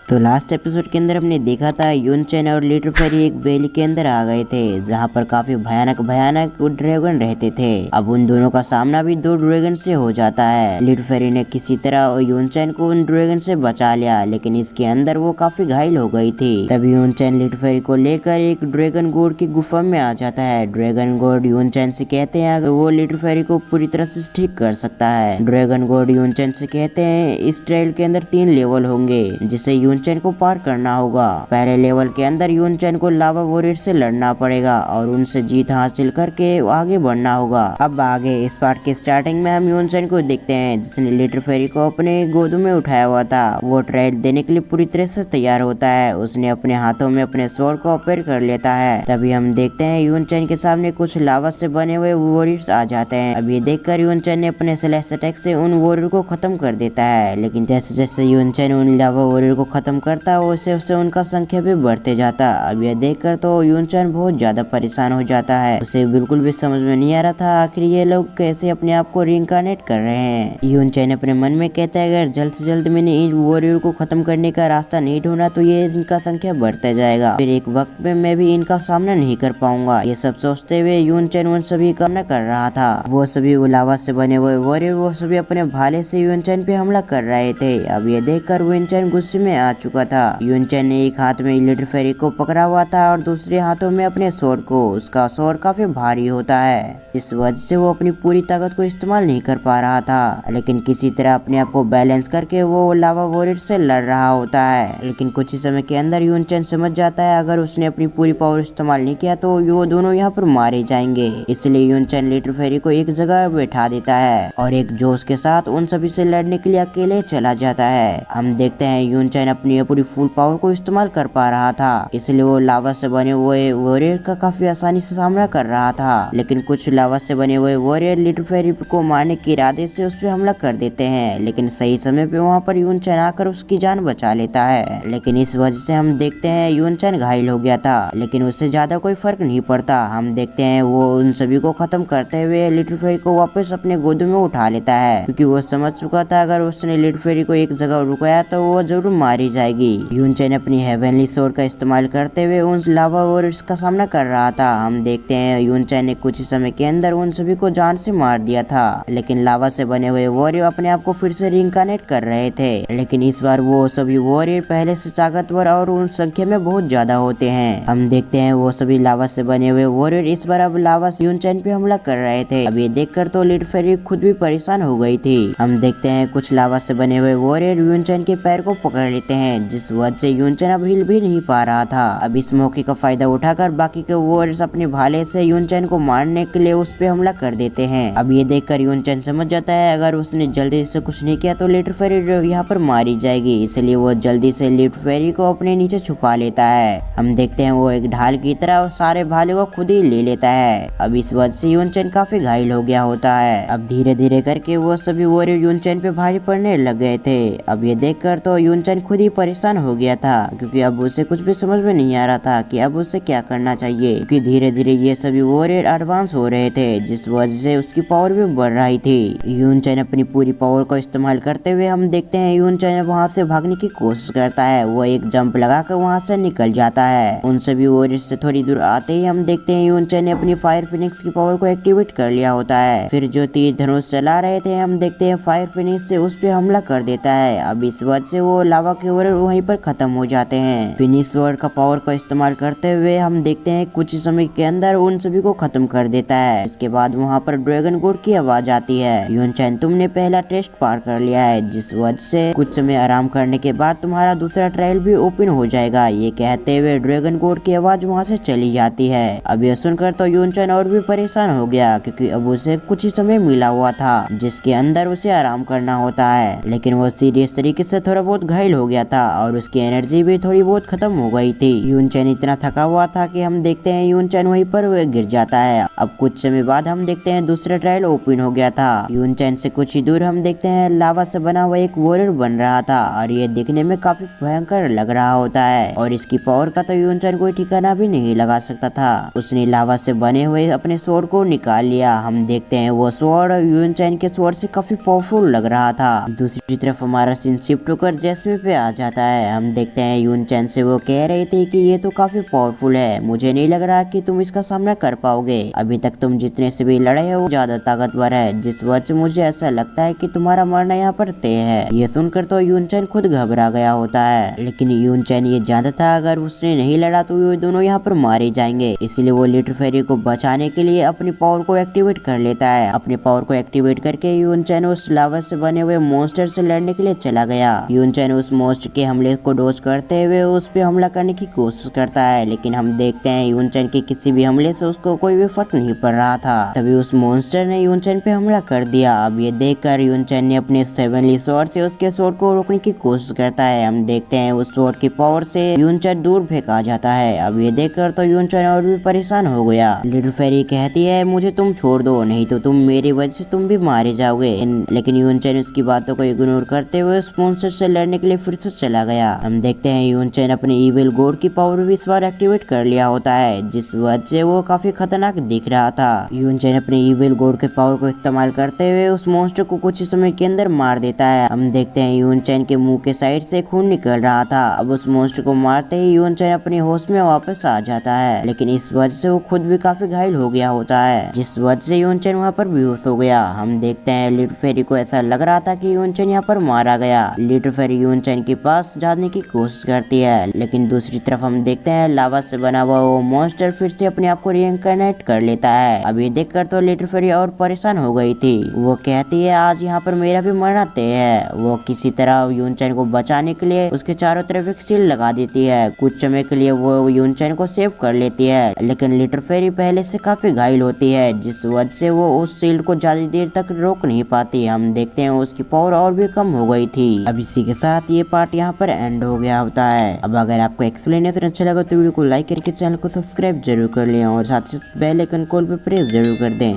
तो last episode के अंदर हमने देखा था यून चैन और लिटिल फेरी एक वैली के अंदर आ गए थे जहाँ पर काफी भयानक भयानक ड्रैगन रहते थे। अब उन दोनों का सामना भी दो ड्रैगन से हो जाता है। लिटिल फेरी ने किसी तरह यून चैन को उन ड्रैगन से बचा लिया, लेकिन इसके अंदर वो काफी घायल हो गई थी। तभी यून चैन लिटिल फेरी को लेकर एक ड्रैगन गॉड की गुफा में आ जाता है। ड्रैगन गॉड यून चैन से कहते हैं अगर वो लिटिल फेरी को पूरी तरह से ठीक कर सकता है। ड्रैगन गॉड यून चैन से कहते हैं इस ट्रायल के अंदर 3 लेवल होंगे जिसे यून चैन को पार करना होगा। पहले लेवल के अंदर यून चैन को लावा वॉरियर से लड़ना पड़ेगा और उनसे जीत हासिल करके आगे बढ़ना होगा। अब आगे इस पार्ट के स्टार्टिंग में हम यून चैन को देखते हैं जिसने लिटिल फेरी को अपने गोद में उठाया हुआ था। वो ट्रायल देने के लिए पूरी तरह से तैयार होता है। उसने अपने हाथों में अपने स्वॉर्ड को अपेयर कर लेता है। तभी हम देखते हैं यून चैन के सामने कुछ लावा से बने हुए वॉरियर्स आ जाते हैं। अब ये देखकर यून चैन ने अपने स्लैश अटैक से उन वॉरियर को खत्म कर देता है, लेकिन जैसे जैसे यून चैन उन लावा वॉरियर को खत्म करता है वैसे वैसे उनका संख्या भी बढ़ते जाता। अब यह देखकर तो यून चैन बहुत ज्यादा परेशान हो जाता है। उसे बिल्कुल भी समझ में नहीं आ रहा था आखिर ये लोग कैसे अपने आप को रिइंकार्नेट कर रहे हैं। यून चैन अपने मन में कहता है अगर जल्द से जल्द मैंने इन वॉरियर को खत्म करने का रास्ता नहीं ढूंढा तो ये इनका संख्या बढ़ता जाएगा, फिर एक वक्त में मैं भी इनका सामना नहीं कर पाऊंगा। ये सब सोचते हुए यून चैन उन सभी का सामना कर रहा था। वो सभी लावा से बने हुए वॉरियर वो सभी अपने भाले से यून चैन पे हमला कर रहे थे। अब ये देखकर यून चैन गुस्से में आ चुका था। यून चैन ने एक हाथ में लिटिल फेरी को पकड़ा हुआ था और दूसरे हाथों में अपने स्वॉर्ड को। उसका स्वॉर्ड काफी भारी होता है जिस वजह से वो अपनी पूरी ताकत को इस्तेमाल नहीं कर पा रहा था, लेकिन किसी तरह अपने आप को बैलेंस करके वो लावा वॉरियर से लड़ रहा होता है। लेकिन कुछ ही समय के अंदर यून चैन समझ जाता है अगर उसने अपनी पूरी पावर इस्तेमाल नहीं किया तो वो दोनों यहाँ पर मारे जाएंगे। इसलिए यून चैन लिटिल फेरी को एक जगह बैठा देता है और एक जोश के साथ उन सभी से लड़ने के लिए अकेले चला जाता है। हम देखते हैं यून चैन अपनी पूरी फुल पावर को इस्तेमाल कर पा रहा था, इसलिए वो लावा से बने हुए वॉरियर का काफी आसानी से सामना कर रहा था। लेकिन कुछ लावा से बने हुए वॉरियर लिटिल फेरी को मारने के इरादे से उस पर हमला कर देते हैं, लेकिन सही समय पे वहाँ पर यून चैन आकर उसकी जान बचा लेता है। लेकिन इस वजह से हम देखते हैं यून चैन घायल हो गया था, लेकिन उससे ज्यादा कोई फर्क नहीं पड़ता। हम देखते हैं वो उन सभी को खत्म करते हुए लिटिल फेरी को वापस अपने गोद में उठा लेता है, क्योंकि वो समझ चुका था अगर उसने लिटिल फेरी को एक जगह रुकाया तो वो जरूर मारी जाएगी। यून चैन अपनी हेवनली स्वॉर्ड का इस्तेमाल करते हुए उन लावा वॉरियर्स का सामना कर रहा था। हम देखते हैं यून चैन ने कुछ ही समय के अंदर उन सभी को जान से मार दिया था, लेकिन लावा से बने हुए वॉरियर अपने आप को फिर से रिइंकार्नेट कर रहे थे। लेकिन इस बार वो सभी वॉरियर पहले से ताकतवर और उन संख्या में बहुत ज्यादा होते हैं। हम देखते हैं वो सभी लावा से बने हुए वॉरियर इस बार अब लावा से यून चैन पे हमला कर रहे थे। अब ये देखकर तो लिटिल फेरी खुद भी परेशान हो गई थी। हम देखते हैं कुछ लावा से बने हुए वॉरियर यून चैन के पैर को पकड़ लेते हैं, जिस वजह से यून चैन अब हिल भी नहीं पा रहा था। अब इस मौके का फायदा उठाकर बाकी के वॉरियर्स अपने भाले से यून चैन को मारने के लिए उस पे हमला कर देते हैं। अब ये देखकर यून चैन समझ जाता है अगर उसने जल्दी से कुछ नहीं किया तो लिटिल फेरी यहाँ पर मारी जाएगी, इसलिए वो जल्दी से लिटिल फेरी को अपने नीचे छुपा लेता है। हम देखते हैं वो एक ढाल की तरह सारे भाले को खुद ही ले लेता है। अब इस वजह से यून चैन काफी घायल हो गया होता है। अब धीरे धीरे करके वो सभी वॉरियर यून चैन पे भारी पड़ने लग गए थे। अब ये देखकर तो यून चैन खुद ही परेशान हो गया था, क्योंकि अब उसे कुछ भी समझ में नहीं आ रहा था कि अब उसे क्या करना चाहिए, क्योंकि धीरे धीरे ये सभी वॉरियर एडवांस हो रहे थे, जिस वजह से उसकी पावर भी बढ़ रही थी। यून चैन अपनी पूरी पावर को इस्तेमाल करते हुए हम देखते हैं यून चैन वहाँ से भागने की कोशिश करता है। वो एक जंप लगाकर वहाँ से निकल जाता है। उन सभी वॉरियर से थोड़ी दूर आते ही हम देखते हैं यून चैन ने अपनी फायर फिनिक्स की पावर को एक्टिवेट कर लिया होता है। फिर जो तीर धनुष चला रहे थे हम देखते हैं फायर फिनिक्स से उस पे हमला कर देता है। अब इस वजह से वो लावा के वॉरियर वहीं पर खत्म हो जाते हैं। फिनिश वर्ड का पावर का इस्तेमाल करते हुए हम देखते हैं कुछ ही समय के अंदर उन सभी को खत्म कर देता है। इसके बाद वहाँ पर ड्रैगन गॉड की आवाज आती है, यून चैन तुमने पहला टेस्ट पार कर लिया है, जिस वजह से कुछ समय आराम करने के बाद तुम्हारा दूसरा ट्रायल भी ओपन हो जाएगा। ये कहते हुए ड्रैगन गॉड की आवाज वहाँ से चली जाती है। अब यह सुनकर तो यून चैन और भी परेशान हो गया, क्योंकि अब उसे कुछ ही समय मिला हुआ था जिसके अंदर उसे आराम करना होता है, लेकिन वो सीरियस तरीके से थोड़ा बहुत घायल हो गया था और उसकी एनर्जी भी थोड़ी बहुत खत्म हो गई थी। यून चैन इतना थका हुआ था कि हम देखते हैं यून चैन वहीं पर गिर जाता है। अब कुछ समय बाद हम देखते हैं दूसरा ट्रायल ओपन हो गया था। यून चैन से कुछ ही दूर हम देखते हैं लावा से बना हुआ एक वॉरियर बन रहा था और ये दिखने में काफी भयंकर लग रहा होता है और इसकी पावर का तो यून चैन कोई ठिकाना भी नहीं लगा सकता था। उसने लावा से बने हुए अपने स्वॉर्ड को निकाल लिया। हम देखते हैं वो स्वॉर्ड यून चैन के स्वॉर्ड से काफी पावरफुल लग रहा था। दूसरी तरफ हमारा सीन शिफ्ट होकर जैस्मिन पे आ जाता है। हम देखते हैं यून चैन से वो कह रही थी कि ये तो काफी पावरफुल है, मुझे नहीं लग रहा कि तुम इसका सामना कर पाओगे। अभी तक तुम जितने से भी लड़े हो वो ज्यादा ताकतवर है, जिस वजह से मुझे ऐसा लगता है कि तुम्हारा मरना यहाँ पर तय है। ये सुनकर तो यून चैन खुद घबरा गया होता है, लेकिन यून चैन ये जानता था अगर उसने नहीं लड़ा तो ये दोनों यहाँ पर मारे जाएंगे। इसलिए वो लिटिल फेरी को बचाने के लिए अपनी पावर को एक्टिवेट कर लेता है। अपनी पावर को एक्टिवेट करके यून चैन उस लावा से बने हुए मॉन्स्टर से लड़ने के लिए चला गया। यून चैन उस मॉन्स्टर के हमले को डॉज करते हुए उस पे हमला करने की कोशिश करता है, लेकिन हम देखते हैं यून चैन के किसी भी हमले से उसको कोई भी फर्क नहीं पड़ रहा था। तभी उस मॉन्स्टर ने यून चैन पे हमला कर दिया। अब ये देखकर यून चैन ने अपने सेवनली स्वॉर्ड से उसके स्वॉर्ड को रोकने की कोशिश करता है। हम देखते हैं उस स्वॉर्ड की पावर से यून चैन दूर फेंका जाता है। अब ये देखकर तो यून चैन और भी परेशान हो गया। लिटिल फेरी कहती है मुझे तुम छोड़ दो, नहीं तो तुम मेरी वजह से तुम भी मारे जाओगे। लेकिन यून चैन उसकी बातों को इग्नोर करते हुए उस मॉन्स्टर से लड़ने के लिए फिर से चला गया। हम देखते हैं यून चैन अपने इविल गॉड की पावर भी इस बार एक्टिवेट कर लिया होता है, जिस वजह से वो काफी खतरनाक दिख रहा था। यून चैन अपने इविल गॉड के पावर को इस्तेमाल करते हुए उस मॉन्स्टर को कुछ ही समय के अंदर मार देता है। हम देखते हैं यून चैन के मुंह के साइड से खून निकल रहा था। अब उस मॉन्स्टर को मारते ही यून चैन अपने होश में वापस आ जाता है, लेकिन इस वजह से वो खुद भी काफी घायल हो गया होता है, जिस वजह से यून चैन वहाँ पर बेहोश हो गया। हम देखते हैं लिटिल फेरी को ऐसा लग रहा था कि यून चैन यहाँ पर मारा गया। लिटिल फेरी यून चैन के पास जाने की कोशिश करती है, लेकिन दूसरी तरफ हम देखते हैं लावा से बना हुआ वो मॉन्स्टर फिर से अपने आप को रिइंकार्नेट कर लेता है। अब ये देखकर तो लिटिल फेरी और परेशान हो गई थी। वो कहती है आज यहाँ पर मेरा भी मरना तय है। वो किसी तरह यून चैन को बचाने के लिए उसके चारों तरफ एक सील लगा देती है। कुछ समय के लिए वो यून चैन को सेव कर लेती है, लेकिन लिटिल फेरी पहले से काफी घायल होती है, जिस वजह से वो उस सील को ज्यादा देर तक रोक नहीं पाती। हम देखते हैं उसकी पावर और भी कम हो गई थी। अब इसी के साथ ये पार्ट यहाँ पर एंड हो गया होता है। अब अगर आपको एक्सप्लेनेशन अच्छा लगा तो वीडियो को लाइक करके चैनल को सब्सक्राइब जरूर कर लें और साथ ही बेल आइकन कॉल पे प्रेस जरूर कर दें।